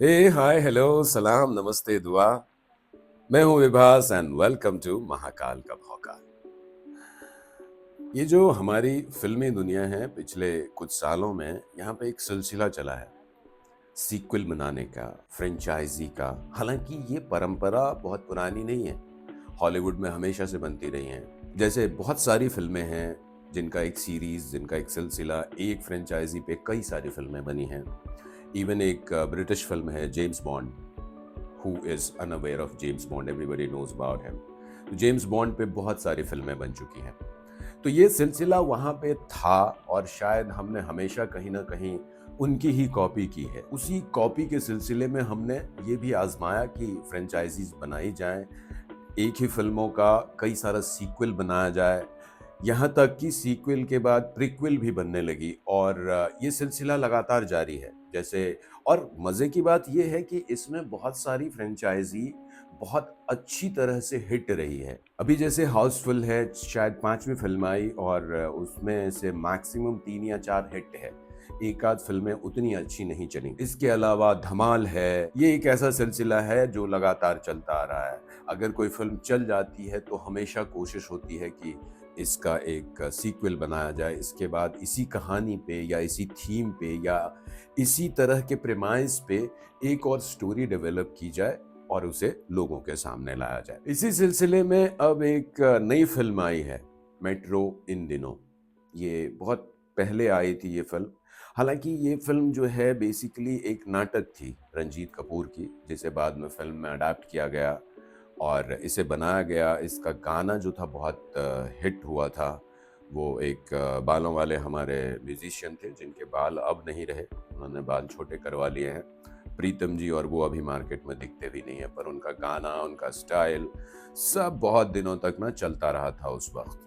हे hi hello सलाम नमस्ते दुआ। मैं हूँ Vibhas and welcome to Mahakal का भौकाल। ये जो हमारी फिल्मी दुनिया है पिछले कुछ सालों में यहाँ पे एक सिलसिला चला है सीक्वल बनाने का, फ्रेंचाइजी का। हालांकि ये परंपरा बहुत पुरानी नहीं है, हॉलीवुड में हमेशा से बनती रही हैं। जैसे बहुत सारी फिल्में हैं जिनका एक सीरीज, जिनका एक सिलसिला, एक फ्रेंचाइजी पे कई सारी फिल्में बनी हैं। इवन एक ब्रिटिश फिल्म है James Bond. Who is unaware of James Bond, everybody knows about him. तो जेम्स बॉन्ड पे बहुत सारी फिल्में बन चुकी हैं। तो ये सिलसिला वहाँ पे था और शायद हमने हमेशा कहीं ना कहीं उनकी ही कॉपी की है। उसी कॉपी के सिलसिले में हमने ये भी आजमाया कि फ्रेंचाइजीज बनाई जाएं, एक ही फिल्मों का कई सारा सीक्वल बनाया जाए, यहाँ तक कि सीक्वल के बाद प्रीक्वल भी बनने लगी और ये सिलसिला लगातार जारी है। जैसे और मज़े की बात ये है कि इसमें बहुत सारी फ्रेंचाइजी बहुत अच्छी तरह से हिट रही है। अभी जैसे हाउसफुल है, शायद 5वीं फिल्म आई और उसमें से मैक्सिमम 3 या 4 हिट है। एक आध फिल्में उतनी अच्छी नहीं चली। इसके अलावा धमाल है, ये एक ऐसा सिलसिला है जो लगातार चलता आ रहा है। अगर कोई फिल्म चल जाती है तो हमेशा कोशिश होती है कि इसका एक सीक्वल बनाया जाए, इसके बाद इसी कहानी पे या इसी थीम पे या इसी तरह के प्रेमाइस पे एक और स्टोरी डेवलप की जाए और उसे लोगों के सामने लाया जाए। इसी सिलसिले में अब एक नई फिल्म आई है, मेट्रो इन दिनों। ये बहुत पहले आई थी ये फिल्म। हालांकि ये फिल्म जो है बेसिकली एक नाटक थी रंजीत कपूर की, जिसे बाद में फिल्म में अडाप्ट किया गया और इसे बनाया गया। इसका गाना जो था बहुत हिट हुआ था। वो एक बालों वाले हमारे म्यूजिशियन थे जिनके बाल अब नहीं रहे, उन्होंने बाल छोटे करवा लिए हैं, प्रीतम जी, और वो अभी मार्केट में दिखते भी नहीं है। पर उनका गाना, उनका स्टाइल सब बहुत दिनों तक ना चलता रहा था उस वक्त।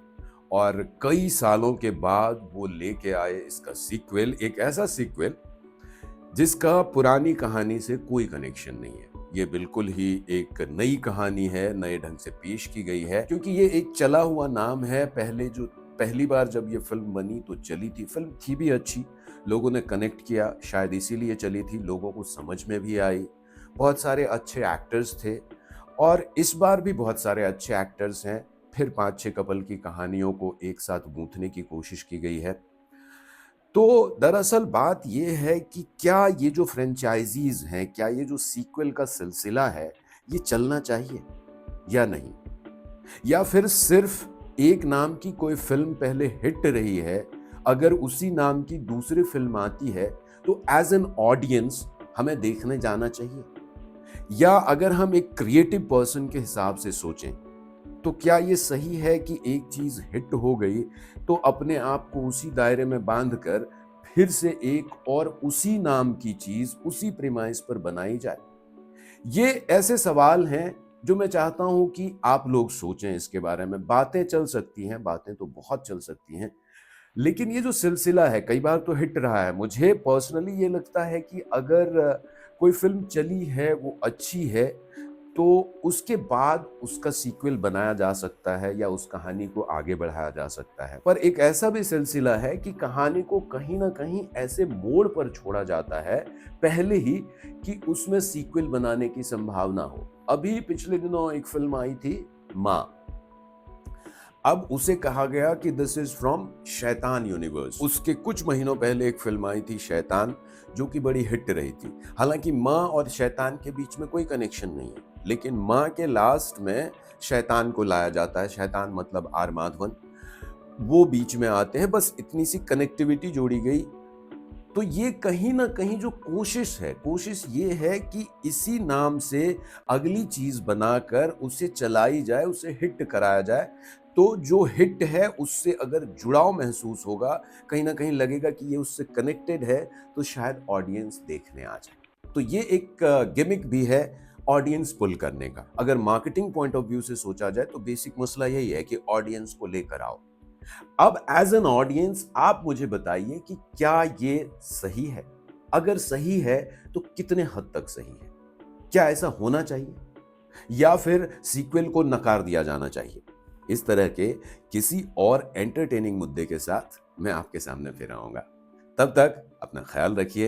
और कई सालों के बाद वो लेके आए इसका सीक्वल, एक ऐसा सीक्वल जिसका पुरानी कहानी से कोई कनेक्शन नहीं है। ये बिल्कुल ही एक नई कहानी है, नए ढंग से पेश की गई है, क्योंकि ये एक चला हुआ नाम है। पहले जो पहली बार जब ये फिल्म बनी तो चली थी, फिल्म थी भी अच्छी, लोगों ने कनेक्ट किया, शायद इसीलिए चली थी, लोगों को समझ में भी आई। बहुत सारे अच्छे एक्टर्स थे और इस बार भी बहुत सारे अच्छे एक्टर्स हैं। फिर 5-6 कपल की कहानियों को एक साथ गूंथने की कोशिश की गई है। तो दरअसल बात ये है कि क्या ये जो फ्रेंचाइजीज हैं, क्या ये जो सीक्वल का सिलसिला है, ये चलना चाहिए या नहीं? या फिर सिर्फ एक नाम की कोई फिल्म पहले हिट रही है, अगर उसी नाम की दूसरी फिल्म आती है तो एज एन ऑडियंस हमें देखने जाना चाहिए? या अगर हम एक क्रिएटिव पर्सन के हिसाब से सोचें तो क्या ये सही है कि एक चीज हिट हो गई तो अपने आप को उसी दायरे में बांधकर फिर से एक और उसी नाम की चीज उसी प्रेमाइस पर बनाई जाए? ये ऐसे सवाल हैं जो मैं चाहता हूं कि आप लोग सोचें इसके बारे में। बातें चल सकती हैं, बातें तो बहुत चल सकती हैं, लेकिन ये जो सिलसिला है कई बार तो हिट रहा है। मुझे पर्सनली ये लगता है कि अगर कोई फिल्म चली है, वो अच्छी है, तो उसके बाद उसका सीक्वल बनाया जा सकता है या उस कहानी को आगे बढ़ाया जा सकता है। पर एक ऐसा भी सिलसिला है कि कहानी को कहीं ना कहीं ऐसे मोड़ पर छोड़ा जाता है पहले ही कि उसमें सीक्वल बनाने की संभावना हो। अभी पिछले दिनों एक फिल्म आई थी माँ। अब उसे कहा गया कि दिस इज फ्रॉम शैतान यूनिवर्स। उसके कुछ महीनों पहले एक फिल्म आई थी शैतान, जो कि बड़ी हिट रही थी। हालांकि माँ और शैतान के बीच में कोई कनेक्शन नहीं है, लेकिन माँ के लास्ट में शैतान को लाया जाता है। शैतान मतलब आर माधवन, वो बीच में आते हैं, बस इतनी सी कनेक्टिविटी जोड़ी गई। तो ये कहीं ना कहीं जो कोशिश है, कोशिश ये है कि इसी नाम से अगली चीज बनाकर उसे चलाई जाए, उसे हिट कराया जाए। तो जो हिट है उससे अगर जुड़ाव महसूस होगा, कहीं ना कहीं लगेगा कि ये उससे कनेक्टेड है, तो शायद ऑडियंस देखने आ जाए। तो ये एक गिमिक भी है ऑडियंस पुल करने का। अगर मार्केटिंग पॉइंट ऑफ व्यू से सोचा जाए तो बेसिक मसला यही है कि ऑडियंस को लेकर आओ। अब एज एन ऑडियंस आप मुझे बताइए कि क्या ये सही है? अगर सही है तो कितने हद तक सही है? क्या ऐसा होना चाहिए या फिर सीक्वल को नकार दिया जाना चाहिए? इस तरह के किसी और एंटरटेनिंग मुद्दे के साथ मैं आपके सामने फिर आऊंगा। तब तक अपना ख्याल रखिए।